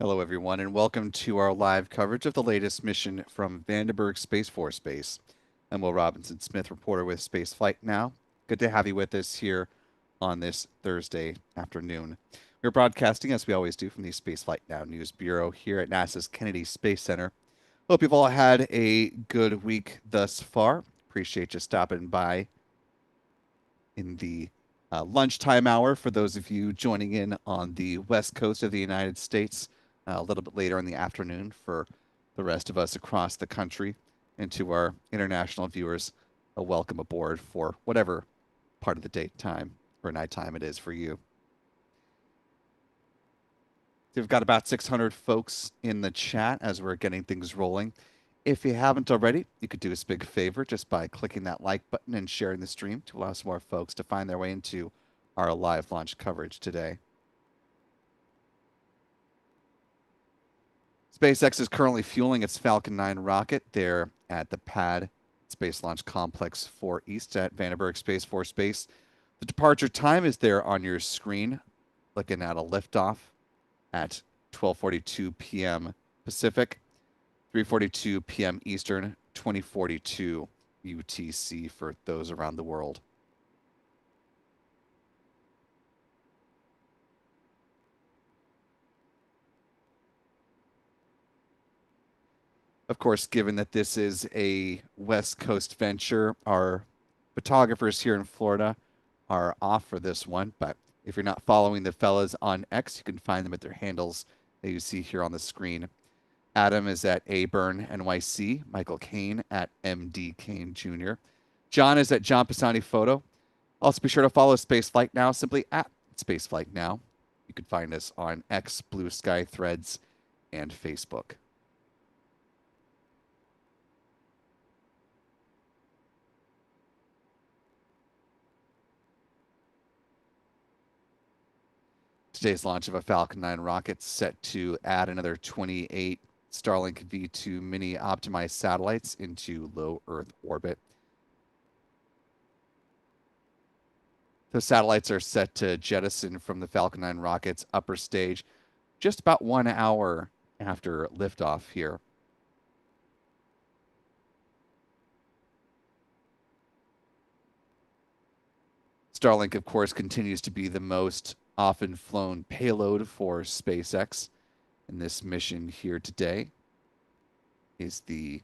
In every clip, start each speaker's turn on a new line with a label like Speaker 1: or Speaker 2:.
Speaker 1: Hello, everyone, and welcome to our live coverage of the latest mission from Vandenberg Space Force Base. I'm Will Robinson Smith, reporter with Spaceflight Now. Good to have you with us here on this Thursday afternoon. We're broadcasting, as we always do, from the Spaceflight Now News Bureau here at NASA's Kennedy Space Center. Hope you've all had a good week thus far. Appreciate you stopping by in the lunchtime hour for those of you joining in on the west coast of the United States a little bit later in the afternoon for the rest of us across the country, and to our international viewers, a welcome aboard for whatever part of the daytime or nighttime it is for you. We've got about 600 folks in the chat as we're getting things rolling. If you haven't already, you could do us a big favor just by clicking that like button and sharing the stream to allow some more folks to find their way into our live launch coverage today. SpaceX is currently fueling its Falcon 9 rocket there at the pad Space Launch Complex 4 East at Vandenberg Space Force Base. The departure time is there on your screen, looking at a liftoff at 12:42 p.m. Pacific, 3:42 p.m. Eastern, 2042 UTC for those around the world. Of course, given that this is a West Coast venture, our photographers here in Florida are off for this one. But if you're not following the fellas on X, you can find them at their handles that you see here on the screen. Adam is at aburn NYC, Michael Kane at MD Kane Jr. John is at John Pisani Photo. Also, be sure to follow Spaceflight Now, simply at Spaceflight Now. You can find us on X, Blue Sky, Threads, and Facebook. Today's launch of a Falcon 9 rocket set to add another 28 Starlink V2 mini optimized satellites into low Earth orbit. The satellites are set to jettison from the Falcon 9 rocket's upper stage just about 1 hour after liftoff here. Starlink, of course, continues to be the most often flown payload for SpaceX. And this mission here today is the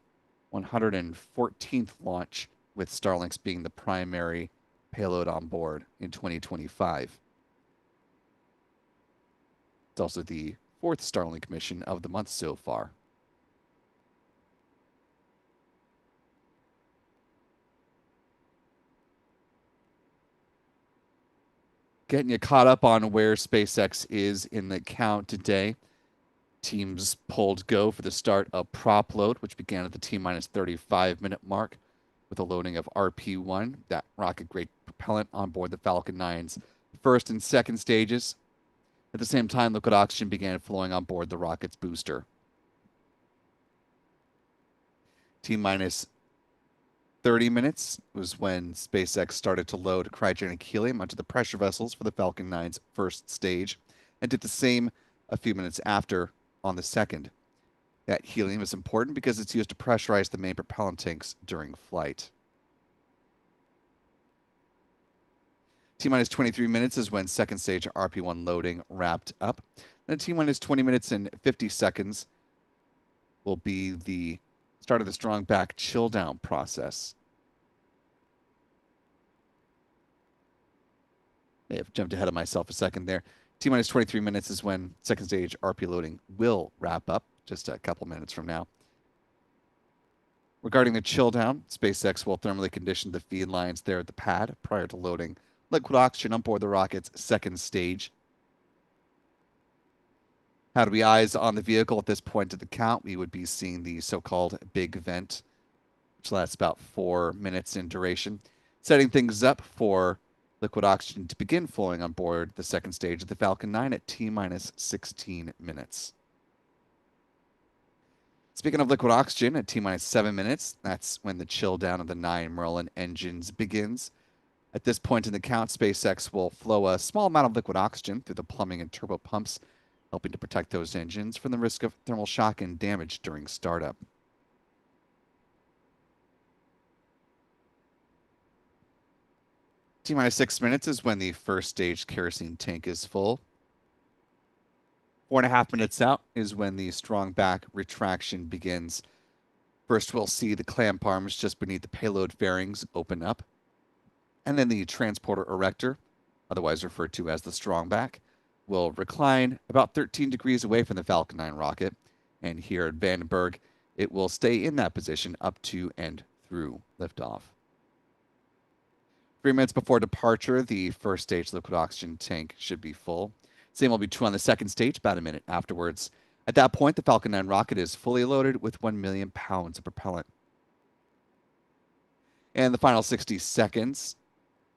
Speaker 1: 114th launch, with Starlinks being the primary payload on board in 2025. It's also the 4th Starlink mission of the month so far. Getting you caught up on where SpaceX is in the count today. Teams pulled go for the start of prop load, which began at the T-minus 35-minute mark with a loading of RP-1, that rocket-grade propellant on board the Falcon 9's first and second stages. At the same time, liquid oxygen began flowing on board the rocket's booster. T-minus 30 minutes was when SpaceX started to load cryogenic helium onto the pressure vessels for the Falcon 9's first stage, and did the same a few minutes after on the second. That helium is important because it's used to pressurize the main propellant tanks during flight. T-minus 23 minutes is when second stage RP-1 loading wrapped up. Then T-minus 20 minutes and 50 seconds will be the start of the strong back chill down process. May have jumped ahead of myself a second there. T-minus 23 minutes is when second stage RP loading will wrap up, just a couple minutes from now. Regarding the chill down, SpaceX will thermally condition the feed lines there at the pad prior to loading liquid oxygen on board the rocket's second stage. Had we eyes on the vehicle at this point of the count, we would be seeing the so-called big vent, which lasts about 4 minutes in duration, setting things up for liquid oxygen to begin flowing on board the second stage of the Falcon 9 at T-minus 16 minutes. Speaking of liquid oxygen, at T-minus 7 minutes, that's when the chill down of the 9 Merlin engines begins. At this point in the count, SpaceX will flow a small amount of liquid oxygen through the plumbing and turbo pumps helping to protect those engines from the risk of thermal shock and damage during startup. T-minus 6 minutes is when the first stage kerosene tank is full. 4.5 minutes out is when the strong back retraction begins. First, we'll see the clamp arms just beneath the payload fairings open up, and then the transporter erector, otherwise referred to as the strong back, will recline about 13 degrees away from the Falcon 9 rocket, and here at Vandenberg, it will stay in that position up to and through liftoff. 3 minutes before departure, the first stage liquid oxygen tank should be full. Same will be true on the second stage about a minute afterwards. At that point, the Falcon 9 rocket is fully loaded with 1 million pounds of propellant. And the final 60 seconds,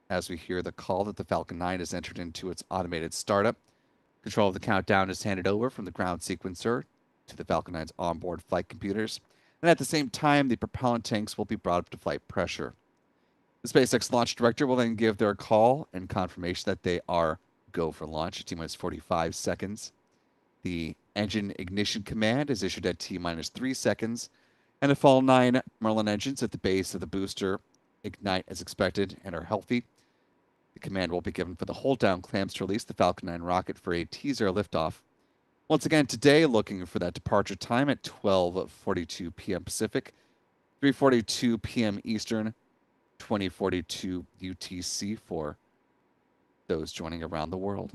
Speaker 1: as we hear the call that the Falcon 9 has entered into its automated startup, control of the countdown is handed over from the ground sequencer to the Falcon 9's onboard flight computers. And at the same time, the propellant tanks will be brought up to flight pressure. The SpaceX launch director will then give their call and confirmation that they are go for launch at T-minus 45 seconds. The engine ignition command is issued at T-minus 3 seconds, and if all 9 Merlin engines at the base of the booster ignite as expected and are healthy, the command will be given for the hold-down clamps to release the Falcon 9 rocket for a T0 liftoff. Once again, today, looking for that departure time at 12:42 p.m. Pacific, 3:42 p.m. Eastern, 2042 UTC for those joining around the world.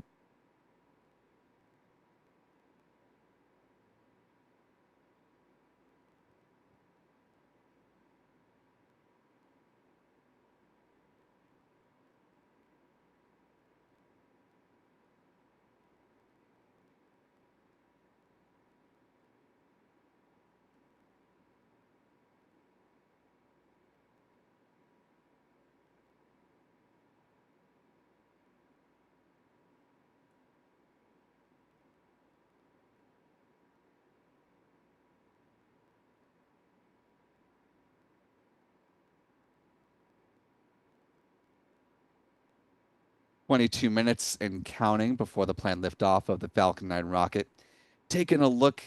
Speaker 1: "22 minutes and counting before the planned liftoff of the Falcon 9 rocket. Taking a look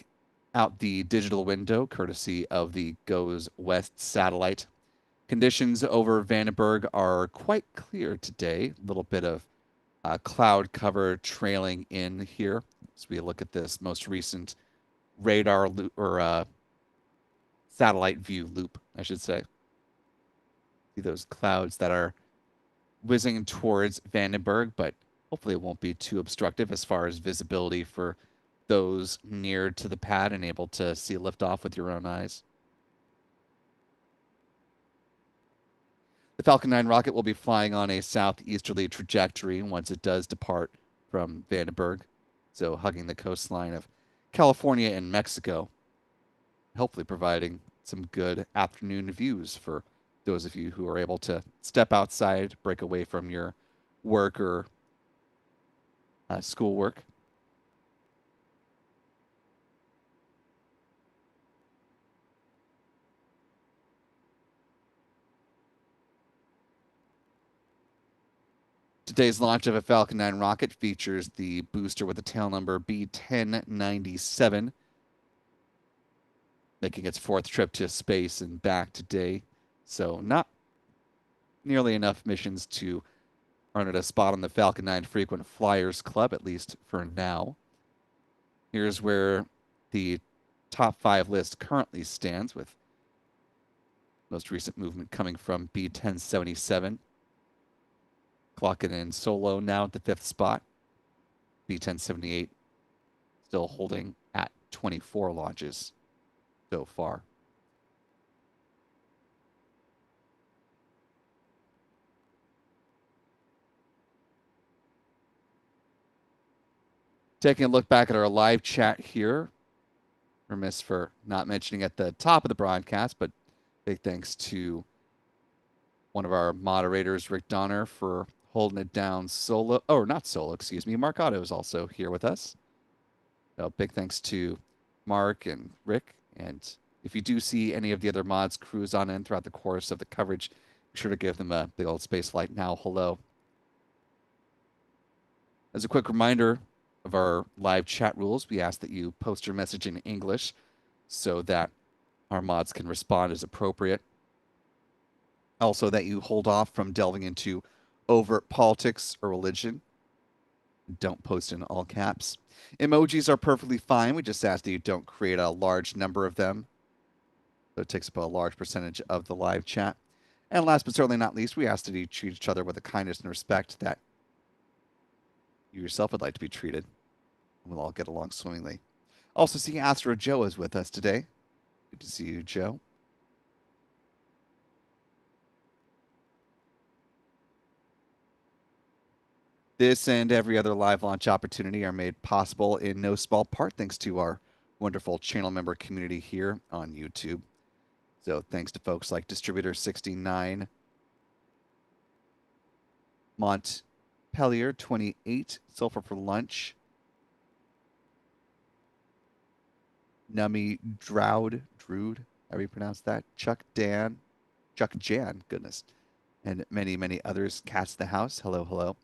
Speaker 1: out the digital window, courtesy of the GOES West satellite. Conditions over Vandenberg are quite clear today. A little bit of cloud cover trailing in here as we look at this most recent radar loop, or satellite view loop, I should say. See those clouds that are whizzing towards Vandenberg, but hopefully it won't be too obstructive as far as visibility for those near to the pad and able to see liftoff with your own eyes. The Falcon 9 rocket will be flying on a southeasterly trajectory once it does depart from Vandenberg, so hugging the coastline of California and Mexico, hopefully providing some good afternoon views for those of you who are able to step outside, break away from your work or schoolwork. Today's launch of a Falcon 9 rocket features the booster with the tail number B1097, making its 4th trip to space and back today. So not nearly enough missions to earn it a spot on the Falcon 9 Frequent Flyers Club, at least for now. Here's where the top 5 list currently stands, with most recent movement coming from B1077. Clocking in solo now at the 5th spot. B1078 still holding at 24 launches so far. Taking a look back at our live chat here. Remiss for not mentioning at the top of the broadcast, but big thanks to one of our moderators, Rick Donner, for holding it down solo. Oh, not solo, excuse me. Mark Otto is also here with us. So big thanks to Mark and Rick. And if you do see any of the other mods cruise on in throughout the course of the coverage, be sure to give them a big old Spaceflight Now hello. As a quick reminder, of our live chat rules, we ask that you post your message in English so that our mods can respond as appropriate. Also, that you hold off from delving into overt politics or religion. Don't post in all caps. Emojis are perfectly fine. We just ask that you don't create a large number of them. So it takes up a large percentage of the live chat. And last but certainly not least, we ask that you treat each other with the kindness and respect that you yourself would like to be treated. And we'll all get along swimmingly. Also, seeing Astro Joe is with us today. Good to see you, Joe. This and every other live launch opportunity are made possible in no small part thanks to our wonderful channel member community here on YouTube. So thanks to folks like Distributor 69, Montpelier 28, Sulfur for Lunch, Nummy Droud, how do you pronounce that? Chuck Jan, goodness, and many, many others. Cats the House, hello, hello.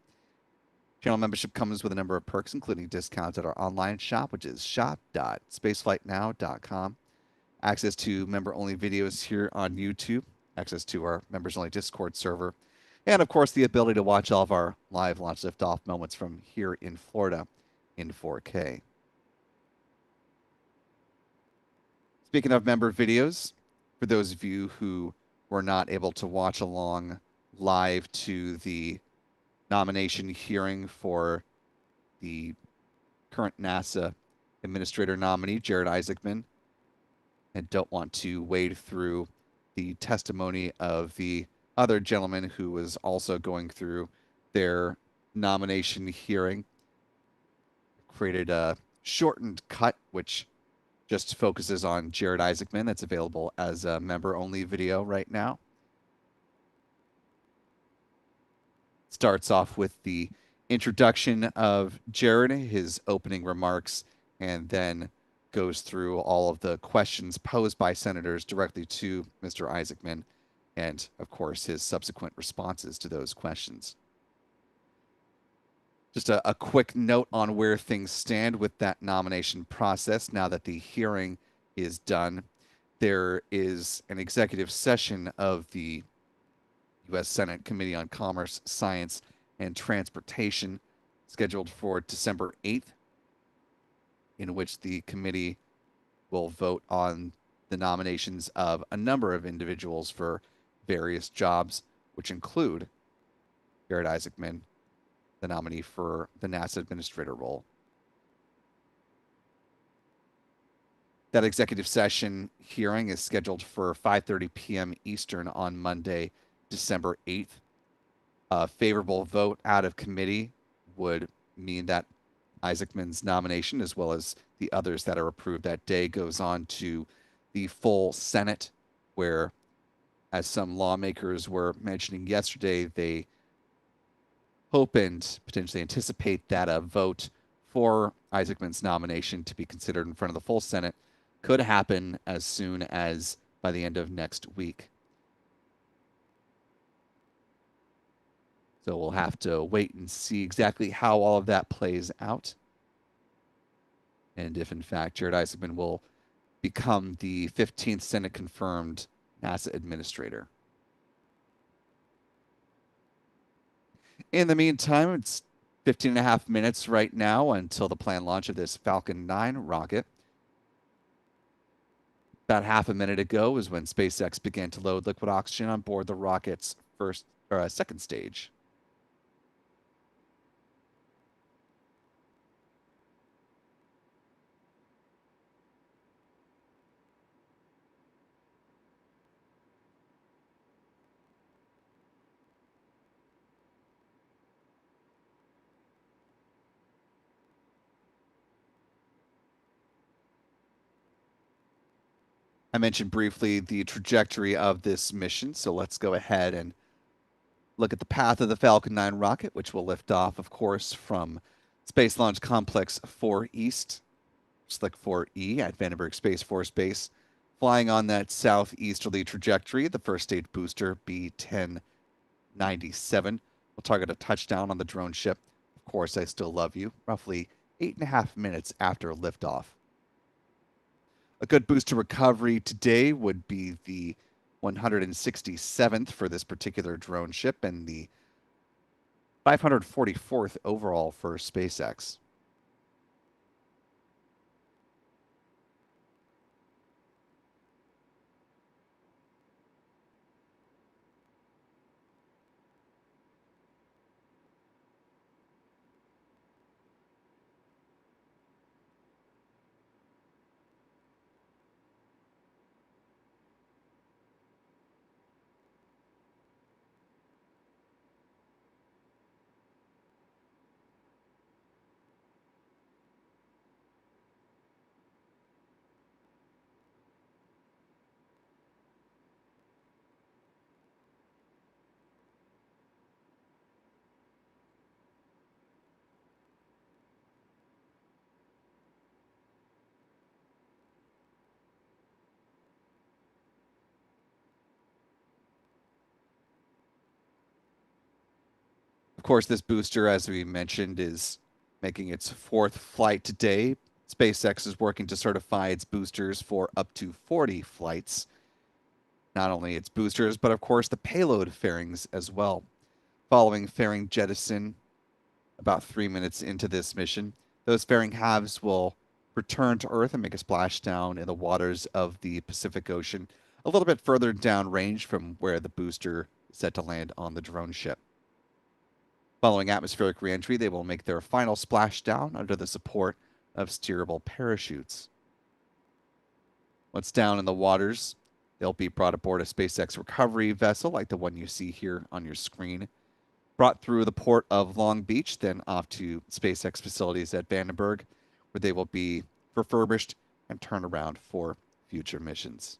Speaker 1: Channel membership comes with a number of perks, including discounts at our online shop, which is shop.spaceflightnow.com. Access to member-only videos here on YouTube, access to our members-only Discord server, and of course the ability to watch all of our live launch liftoff moments from here in Florida in 4K. Speaking of member videos, for those of you who were not able to watch along live to the nomination hearing for the current NASA administrator nominee, Jared Isaacman, and don't want to wade through the testimony of the other gentleman who was also going through their nomination hearing, created a shortened cut, which just focuses on Jared Isaacman. That's available as a member-only video right now. Starts off with the introduction of Jared, his opening remarks, and then goes through all of the questions posed by senators directly to Mr. Isaacman, and of course his subsequent responses to those questions. Just a quick note on where things stand with that nomination process. Now that the hearing is done, there is an executive session of the U.S. Senate Committee on Commerce, Science, and Transportation scheduled for December 8th, in which the committee will vote on the nominations of a number of individuals for various jobs, which include Jared Isaacman, the nominee for the NASA administrator role. That executive session hearing is scheduled for 5:30 p.m. Eastern on Monday, December 8th. A favorable vote out of committee would mean that Isaacman's nomination, as well as the others that are approved that day, goes on to the full Senate, where, as some lawmakers were mentioning yesterday, they hope and potentially anticipate that a vote for Isaacman's nomination to be considered in front of the full Senate could happen as soon as by the end of next week. So we'll have to wait and see exactly how all of that plays out, and if in fact Jared Isaacman will become the 15th Senate confirmed NASA administrator. In the meantime, it's 15 and a half minutes right now until the planned launch of this Falcon 9 rocket. About half a minute ago is when SpaceX began to load liquid oxygen on board the rocket's second stage. I mentioned briefly the trajectory of this mission, so let's go ahead and look at the path of the Falcon 9 rocket, which will lift off, of course, from Space Launch Complex 4 East, Slick 4E at Vandenberg Space Force Base, flying on that southeasterly trajectory. The first stage booster, B-1097, will target a touchdown on the drone ship. Of course, I Still Love You, roughly 8.5 minutes after liftoff. A good booster recovery today would be the 167th for this particular drone ship and the 544th overall for SpaceX. Of course, this booster, as we mentioned, is making its fourth flight today. SpaceX is working to certify its boosters for up to 40 flights. Not only its boosters, but of course the payload fairings as well. Following fairing jettison about 3 minutes into this mission, those fairing halves will return to Earth and make a splashdown in the waters of the Pacific Ocean, a little bit further downrange from where the booster is set to land on the drone ship. Following atmospheric reentry, they will make their final splashdown under the support of steerable parachutes. Once down in the waters, they'll be brought aboard a SpaceX recovery vessel like the one you see here on your screen, brought through the port of Long Beach, then off to SpaceX facilities at Vandenberg, where they will be refurbished and turned around for future missions.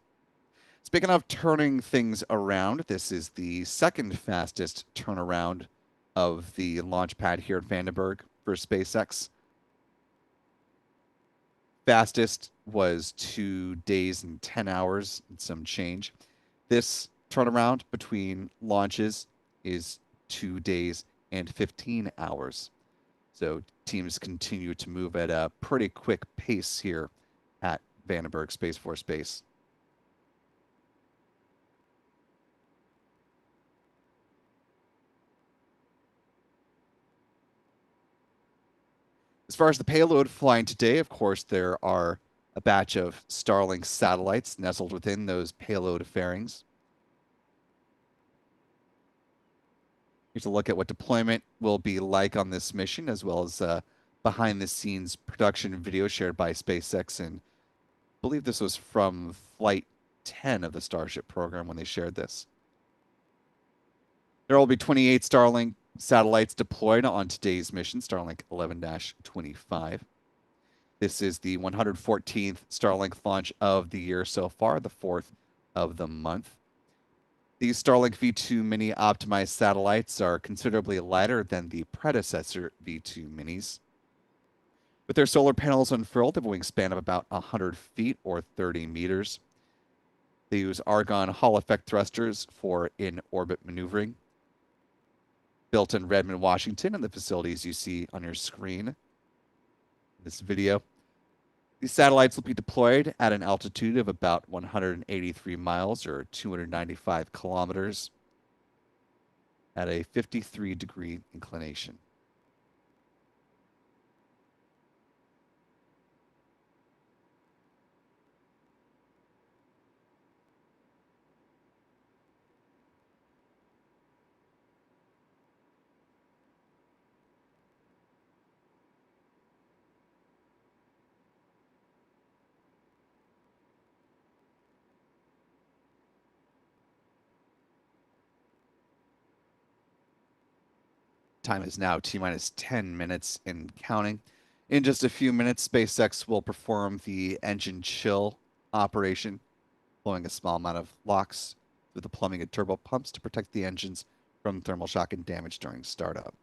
Speaker 1: Speaking of turning things around, this is the second fastest turnaround of the launch pad here at Vandenberg for SpaceX. Fastest was 2 days and 10 hours and some change. This turnaround between launches is 2 days and 15 hours. So teams continue to move at a pretty quick pace here at Vandenberg Space Force Base. As far as the payload flying today, of course, there are a batch of Starlink satellites nestled within those payload fairings. Here's a look at what deployment will be like on this mission, as well as behind the scenes production video shared by SpaceX. And I believe this was from Flight 10 of the Starship program when they shared this. There will be 28 Starlink satellites deployed on today's mission, Starlink 11-25. This is the 114th Starlink launch of the year so far, the fourth of the month. These Starlink V2 Mini optimized satellites are considerably lighter than the predecessor V2 Minis. With their solar panels unfurled, they have a wingspan of about 100 feet or 30 meters. They use argon Hall effect thrusters for in-orbit maneuvering. Built in Redmond, Washington, and the facilities you see on your screen in this video. These satellites will be deployed at an altitude of about 183 miles or 295 kilometers at a 53-degree inclination. Time is now T-minus 10 minutes and counting. In just a few minutes, SpaceX will perform the engine chill operation, blowing a small amount of LOX through the plumbing and turbo pumps to protect the engines from thermal shock and damage during startup.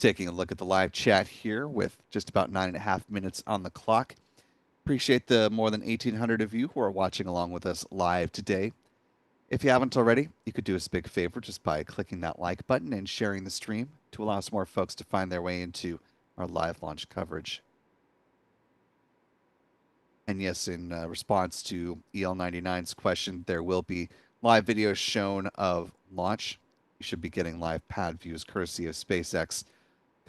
Speaker 1: Taking a look at the live chat here with just about 9.5 minutes on the clock. Appreciate the more than 1,800 of you who are watching along with us live today. If you haven't already, you could do us a big favor just by clicking that like button and sharing the stream to allow some more folks to find their way into our live launch coverage. And yes, in response to EL99's question, there will be live videos shown of launch. You should be getting live pad views courtesy of SpaceX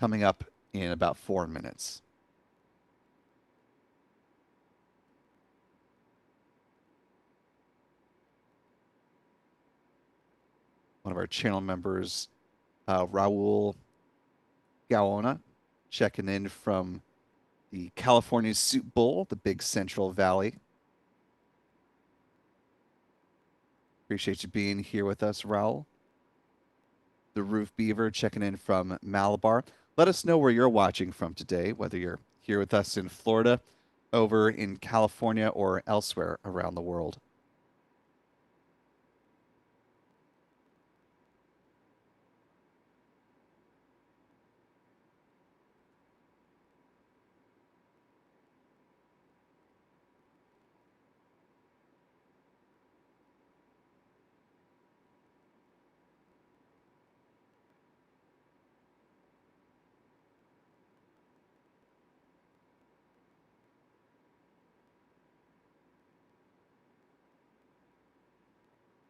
Speaker 1: coming up in about 4 minutes. One of our channel members, Raul Gaona, checking in from the California Soup Bowl, the big Central Valley. Appreciate you being here with us, Raul. The Roof Beaver checking in from Malabar. Let us know where you're watching from today, whether you're here with us in Florida, over in California, or elsewhere around the world.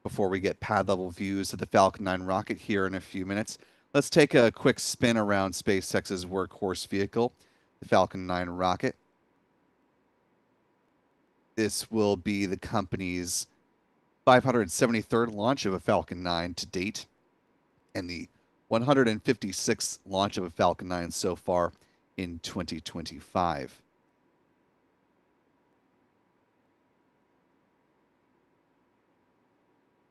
Speaker 1: Before we get pad level views of the Falcon 9 rocket here in a few minutes, let's take a quick spin around SpaceX's workhorse vehicle, the Falcon 9 rocket. This will be the company's 573rd launch of a Falcon 9 to date, and the 156th launch of a Falcon 9 so far in 2025.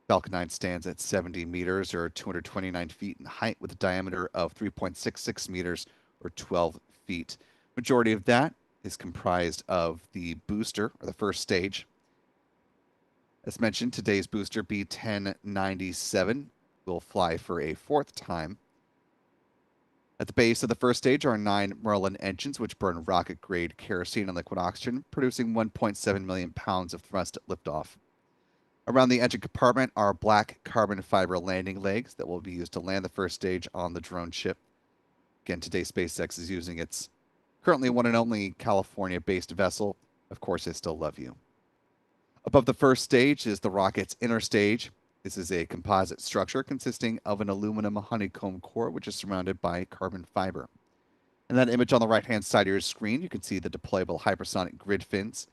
Speaker 1: Falcon 9 stands at 70 meters or 229 feet in height with a diameter of 3.66 meters or 12 feet. Majority of that is comprised of the booster, or the first stage. As mentioned, today's booster B1097 will fly for a fourth time. At the base of the first stage are 9 Merlin engines, which burn rocket-grade kerosene and liquid oxygen, producing 1.7 million pounds of thrust at liftoff. Around the engine compartment are black carbon fiber landing legs that will be used to land the first stage on the drone ship. Again, today SpaceX is using its currently one and only California-based vessel. Of course, I still love you. Above the first stage is the rocket's inner stage. This is a composite structure consisting of an aluminum honeycomb core, which is surrounded by carbon fiber. In that image on the right-hand side of your screen, you can see the deployable hypersonic grid fins.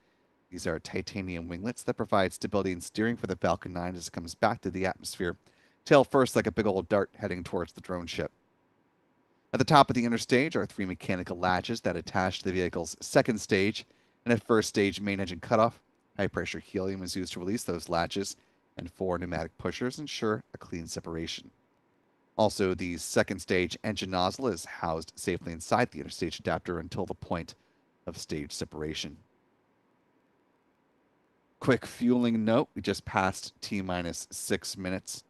Speaker 1: These are titanium winglets that provide stability and steering for the Falcon 9 as it comes back to the atmosphere, tail first like a big old dart heading towards the drone ship. At the top of the inner stage are 3 mechanical latches that attach to the vehicle's second stage, and at first stage main engine cutoff, high-pressure helium is used to release those latches, and 4 pneumatic pushers ensure a clean separation. Also, the second stage engine nozzle is housed safely inside the interstage adapter until the point of stage separation. Quick fueling note, we just passed T-minus 6 minutes.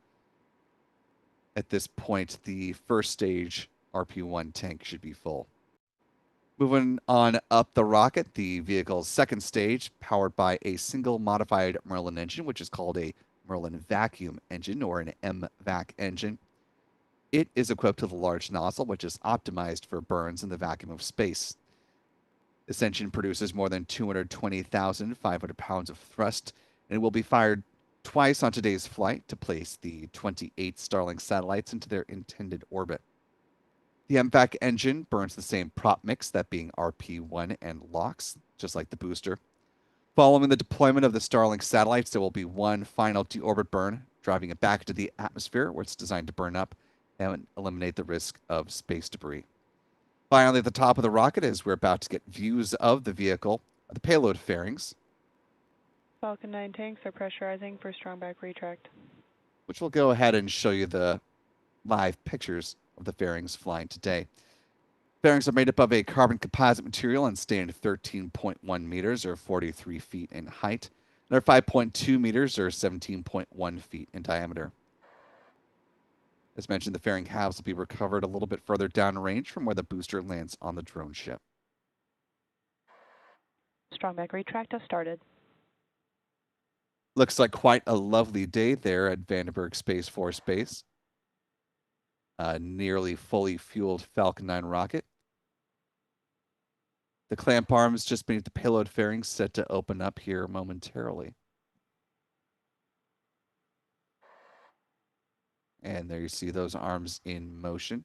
Speaker 1: At this point, the first stage RP-1 tank should be full. Moving on up the rocket, the vehicle's second stage, powered by a single modified Merlin engine, which is called a Merlin vacuum engine or an MVac engine. It is equipped with a large nozzle, which is optimized for burns in the vacuum of space. This engine produces more than 220,500 pounds of thrust, and it will be fired twice on today's flight to place the 28 Starlink satellites into their intended orbit. The MVac engine burns the same prop mix, that being RP-1 and LOX, just like the booster. Following the deployment of the Starlink satellites, there will be one final deorbit burn, driving it back into the atmosphere where it's designed to burn up and eliminate the risk of space debris. Finally, at the top of the rocket, as we're about to get views of the vehicle, are the payload fairings.
Speaker 2: Falcon 9 tanks are pressurizing for strong back retract.
Speaker 1: Which will go ahead and show you the live pictures of the fairings flying today. Fairings are made up of a carbon composite material and stand 13.1 meters or 43 feet in height, and are 5.2 meters or 17.1 feet in diameter. As mentioned, the fairing halves will be recovered a little bit further downrange from where the booster lands on the drone ship.
Speaker 2: Strong back retract has started.
Speaker 1: Looks like quite a lovely day there at Vandenberg Space Force Base. A nearly fully fueled Falcon 9 rocket. The clamp arms just beneath the payload fairing set to open up here momentarily. And there you see those arms in motion.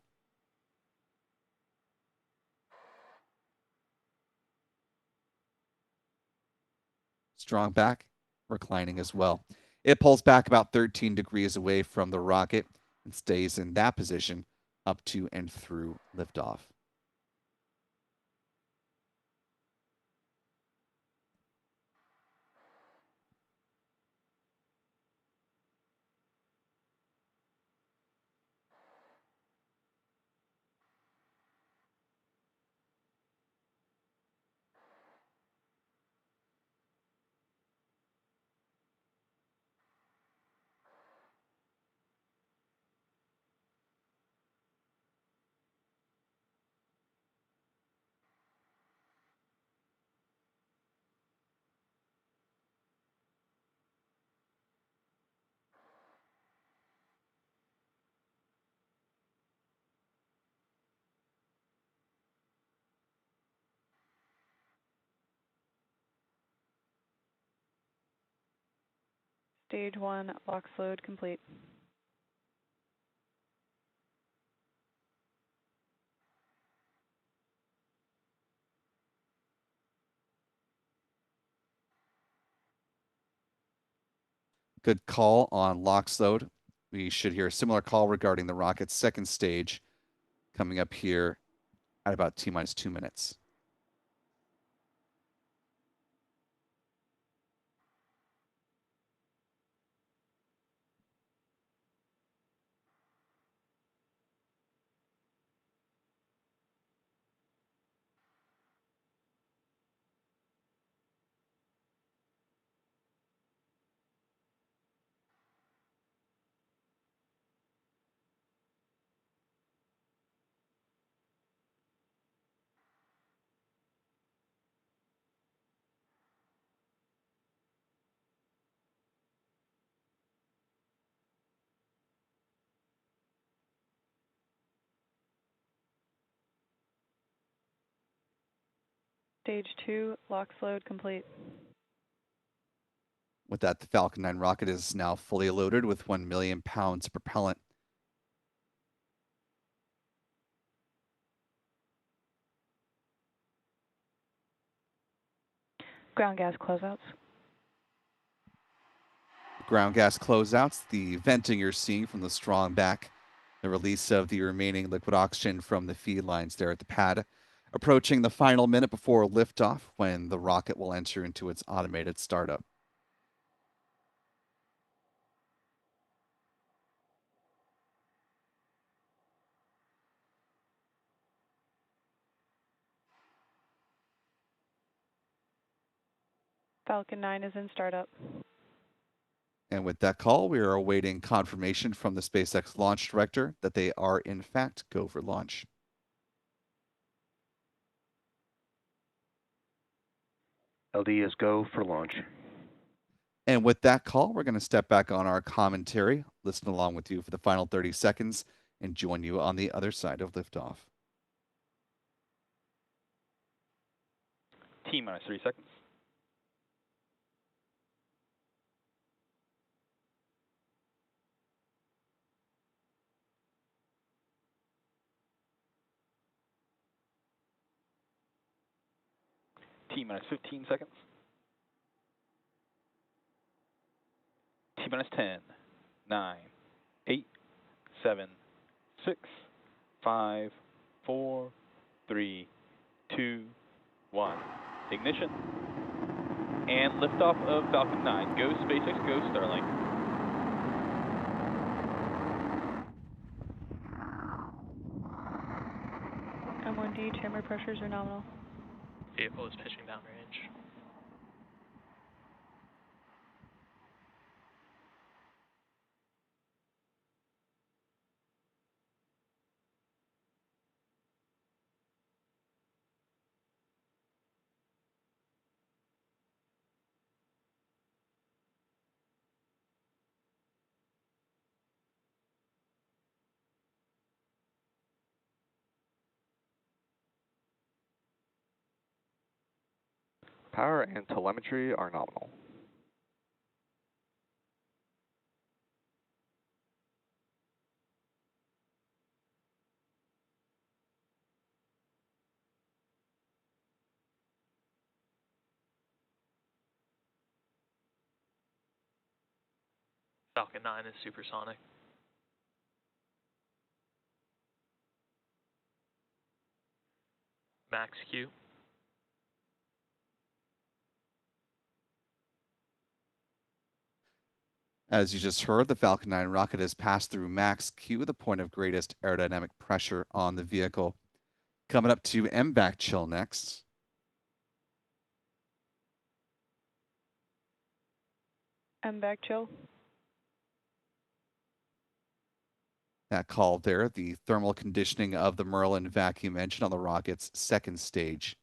Speaker 1: Strong back, reclining as well. It pulls back about 13 degrees away from the rocket and stays in that position up to and through liftoff.
Speaker 2: Stage 1 LOX load complete.
Speaker 1: Good call on LOX load. We should hear a similar call regarding the rocket's second stage coming up here at about T-minus 2 minutes.
Speaker 2: Stage 2 LOX load complete.
Speaker 1: With that, the Falcon 9 rocket is now fully loaded with 1 million pounds of propellant.
Speaker 2: Ground gas closeouts.
Speaker 1: Ground gas closeouts, the venting you're seeing from the strong back, the release of the remaining liquid oxygen from the feed lines there at the pad, approaching the final minute before liftoff when the rocket will enter into its automated startup.
Speaker 2: Falcon 9 is in startup.
Speaker 1: And with that call, we are awaiting confirmation from the SpaceX launch director that they are in fact go for launch.
Speaker 3: LD is go for launch.
Speaker 1: And with that call, we're going to step back on our commentary, listen along with you for the final 30 seconds, and join you on the other side of liftoff.
Speaker 4: T-minus 3 seconds. T-minus 15 seconds. T-minus 10, 9, 8, 7, 6, 5, 4, 3, 2, 1. Ignition. And liftoff of Falcon 9. Go SpaceX, go Starlink.
Speaker 2: M1D, chamber pressures are nominal.
Speaker 5: Vehicle is pitching downrange.
Speaker 3: Power and telemetry are nominal.
Speaker 5: Falcon 9 is supersonic. Max Q.
Speaker 1: As you just heard, the Falcon 9 rocket has passed through max Q, the point of greatest aerodynamic pressure on the vehicle. Coming up to MVAC chill next.
Speaker 2: MVAC chill.
Speaker 1: That call there, the thermal conditioning of the Merlin vacuum engine on the rocket's second stage.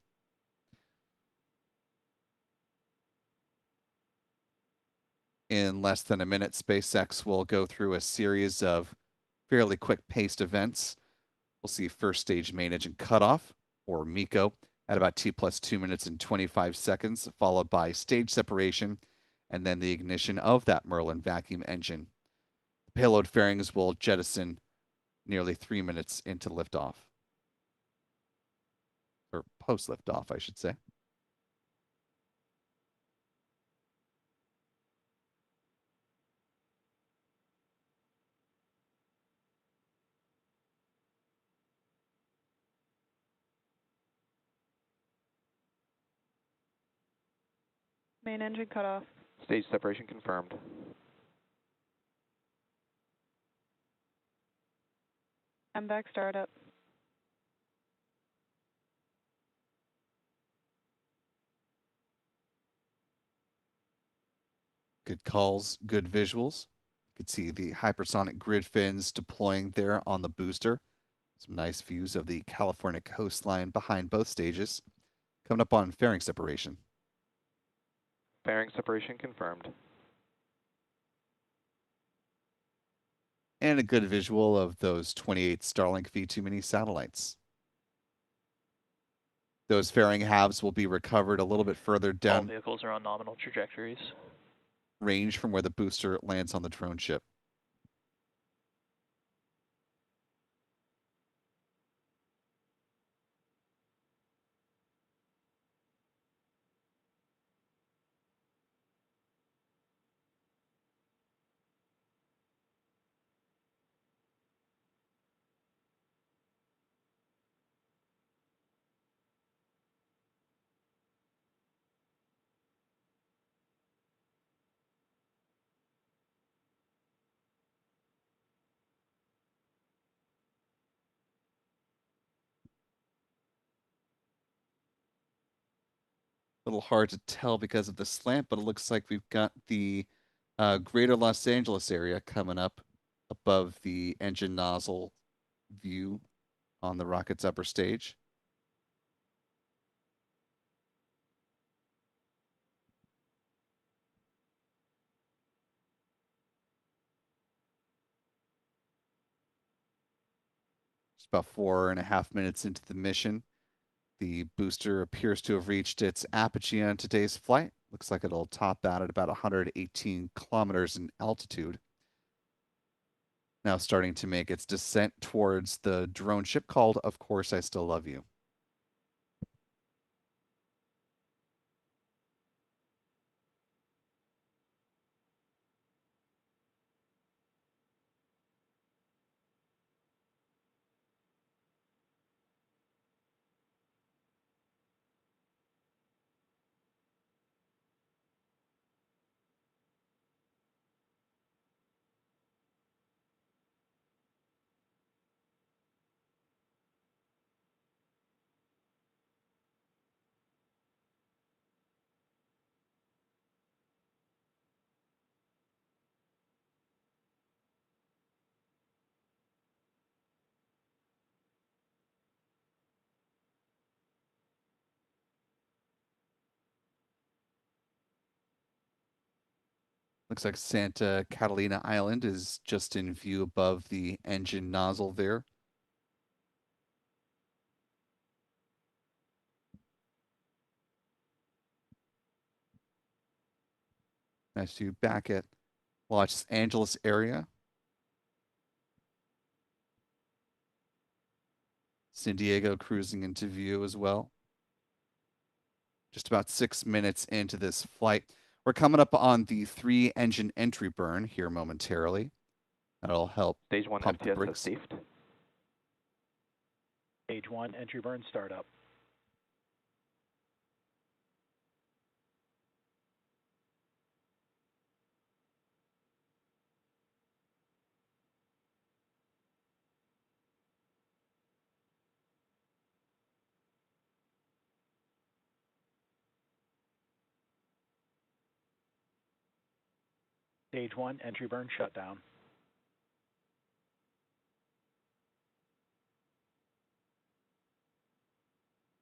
Speaker 1: In less than a minute, SpaceX will go through a series of fairly quick-paced events. We'll see first stage main engine cutoff, or MECO, at about T+2 minutes and 25 seconds, followed by stage separation, and then the ignition of that Merlin vacuum engine. The payload fairings will jettison nearly 3 minutes into liftoff. Or post-liftoff, I should say.
Speaker 2: Main engine cutoff.
Speaker 3: Stage separation confirmed.
Speaker 2: MVAC startup.
Speaker 1: Good calls, good visuals. You can see the hypersonic grid fins deploying there on the booster. Some nice views of the California coastline behind both stages. Coming up on fairing separation.
Speaker 3: Fairing separation confirmed.
Speaker 1: And a good visual of those 28 Starlink V2 mini satellites. Those fairing halves will be recovered a little bit further
Speaker 5: All
Speaker 1: down
Speaker 5: vehicles are on nominal trajectories.
Speaker 1: range from where the booster lands on the drone ship. A little hard to tell because of the slant, but it looks like we've got the greater Los Angeles area coming up above the engine nozzle view on the rocket's upper stage. Just about 4.5 minutes into the mission. The booster appears to have reached its apogee on today's flight. Looks like it'll top out at about 118 kilometers in altitude. Now starting to make its descent towards the drone ship called Of Course I Still Love You. Looks like Santa Catalina Island is just in view above the engine nozzle there. as to back at Los Angeles area. San Diego cruising into view as well. Just about 6 minutes into this flight. We're coming up on the 3-engine entry burn here momentarily. That'll help
Speaker 3: Stage 1
Speaker 1: pump the
Speaker 3: FTS has
Speaker 1: brakes.
Speaker 3: safed.
Speaker 6: Stage 1 entry burn startup. Stage 1 entry burn shutdown.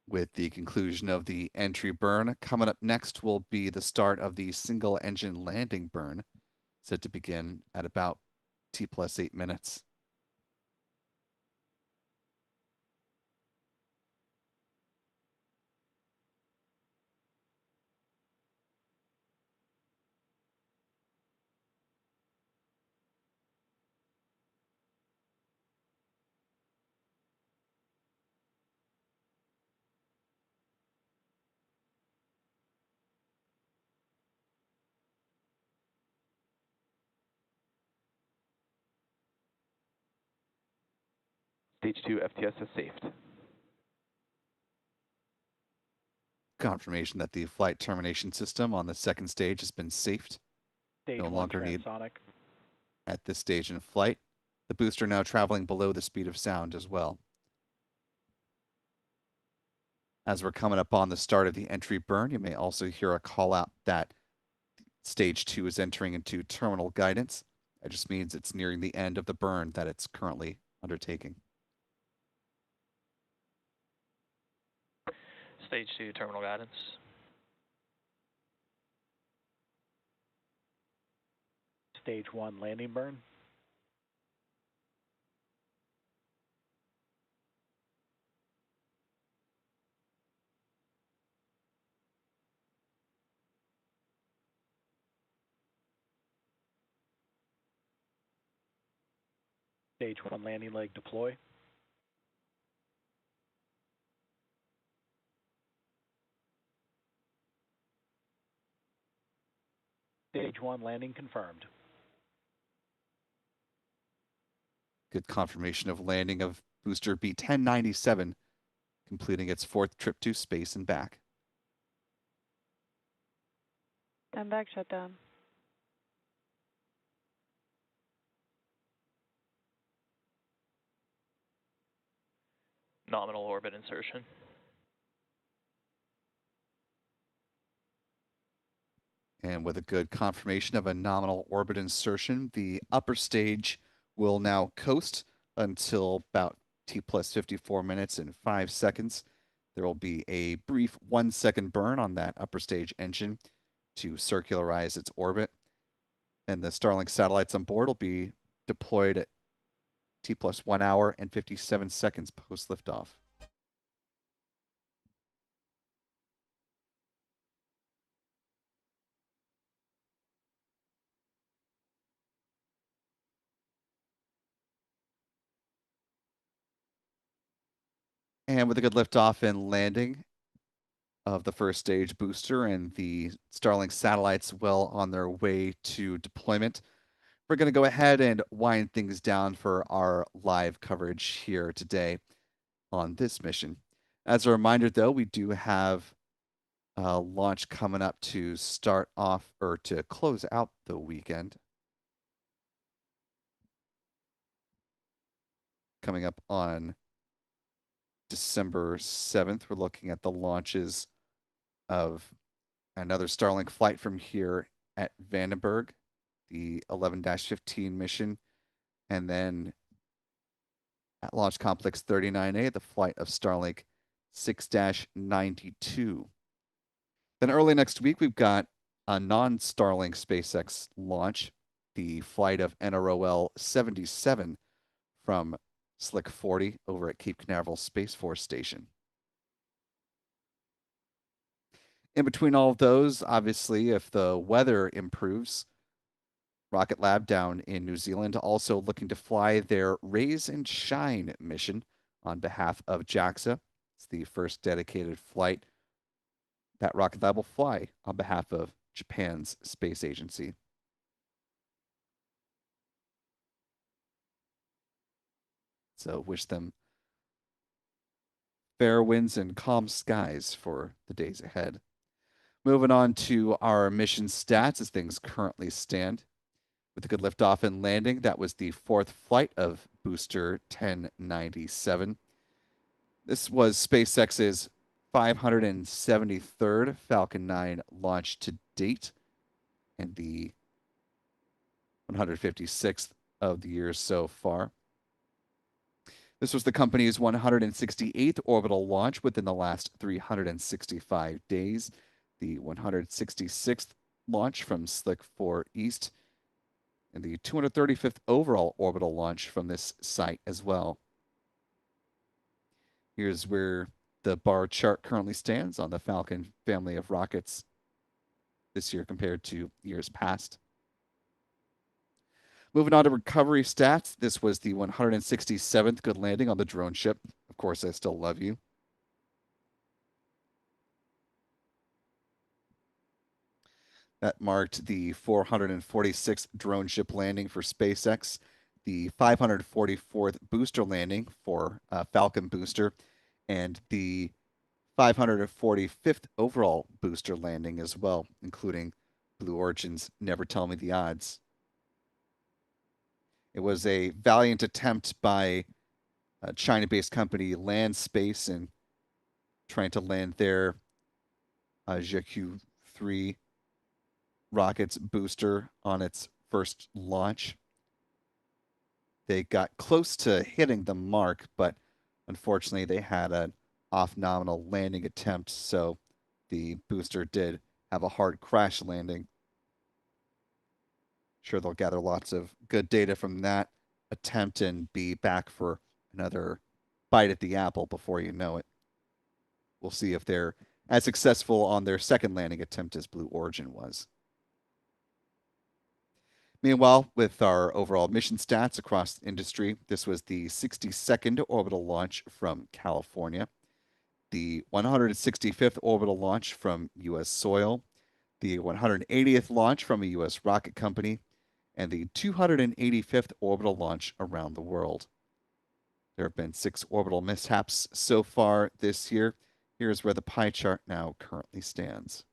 Speaker 1: With the conclusion of the entry burn, coming up next will be the start of the single engine landing burn, set to begin at about T+8 minutes.
Speaker 3: Stage 2 FTS has safed.
Speaker 1: Confirmation that the flight termination system on the second stage has been safed.
Speaker 6: Stage
Speaker 1: No
Speaker 6: 1
Speaker 1: longer need
Speaker 6: transonic.
Speaker 1: at this stage in flight. The booster now traveling below the speed of sound as well. As we're coming up on the start of the entry burn, you may also hear a call out that stage 2 is entering into terminal guidance. That just means it's nearing the end of the burn that it's currently undertaking.
Speaker 5: Stage 2 terminal guidance.
Speaker 6: Stage 1 landing burn. Stage 1 landing leg deploy. Stage 1 landing confirmed.
Speaker 1: Good confirmation of landing of booster B1097, completing its 4th trip to space and back.
Speaker 2: And back shutdown.
Speaker 5: Nominal orbit insertion.
Speaker 1: And with a good confirmation of a nominal orbit insertion, the upper stage will now coast until about T+54 minutes and 5 seconds. There will be a brief 1-second burn on that upper stage engine to circularize its orbit. And the Starlink satellites on board will be deployed at T+1 hour and 57 seconds post liftoff. And with a good liftoff and landing of the first stage booster and the Starlink satellites well on their way to deployment, we're going to go ahead and wind things down for our live coverage here today on this mission. As a reminder, though, we do have a launch coming up to start off or to close out the weekend. Coming up on December 7th, we're looking at the launches of another Starlink flight from here at Vandenberg, the 11-15 mission, and then at Launch Complex 39A, the flight of Starlink 6-92. Then early next week, we've got a non-Starlink SpaceX launch, the flight of NROL 77 from Slick 40 over at Cape Canaveral Space Force Station. In between all of those, obviously, if the weather improves, Rocket Lab down in New Zealand also looking to fly their Raise and Shine mission on behalf of JAXA. It's the first dedicated flight that Rocket Lab will fly on behalf of Japan's space agency. So wish them fair winds and calm skies for the days ahead. Moving on to our mission stats as things currently stand. With a good liftoff and landing, that was the fourth flight of Booster 1097. This was SpaceX's 573rd Falcon 9 launch to date and the 156th of the year so far. This was the company's 168th orbital launch within the last 365 days, the 166th launch from Slick 4 East, and the 235th overall orbital launch from this site as well. Here's where the bar chart currently stands on the Falcon family of rockets this year compared to years past. Moving on to recovery stats, this was the 167th good landing on the drone ship. Of course, I still love you. That marked the 446th drone ship landing for SpaceX, the 544th booster landing for Falcon booster, and the 545th overall booster landing as well, including Blue Origin's Never Tell Me the Odds. It was a valiant attempt by a China-based company Land Space in trying to land their JQ-3 rocket's booster on its first launch. They got close to hitting the mark, but unfortunately they had an off-nominal landing attempt, so the booster did have a hard crash landing. Sure, they'll gather lots of good data from that attempt and be back for another bite at the apple before you know it. We'll see if they're as successful on their second landing attempt as Blue Origin was. Meanwhile, with our overall mission stats across the industry, this was the 62nd orbital launch from California, the 165th orbital launch from U.S. soil, the 180th launch from a U.S. rocket company, and the 285th orbital launch around the world. There have been 6 orbital mishaps so far this year. Here's where the pie chart now currently stands.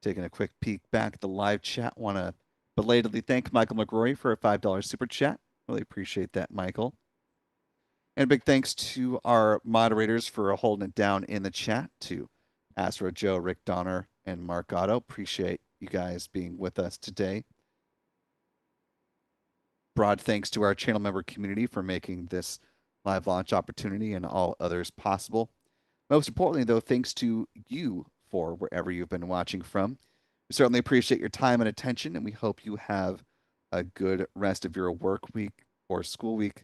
Speaker 1: Taking a quick peek back at the live chat. Want to belatedly thank Michael McGrory for a $5 super chat. Really appreciate that, Michael. And a big thanks to our moderators for holding it down in the chat, to Astro Joe, Rick Donner, and Mark Otto. Appreciate you guys being with us today. Broad thanks to our channel member community for making this live launch opportunity and all others possible. Most importantly, though, thanks to you for wherever you've been watching from. We certainly appreciate your time and attention, and we hope you have a good rest of your work week or school week.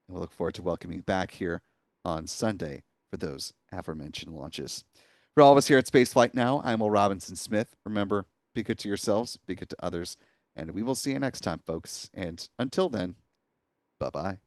Speaker 1: And we'll look forward to welcoming you back here on Sunday for those aforementioned launches. For all of us here at Spaceflight Now, I'm Will Robinson Smith. Remember, be good to yourselves, be good to others, and we will see you next time, folks. And until then, bye-bye.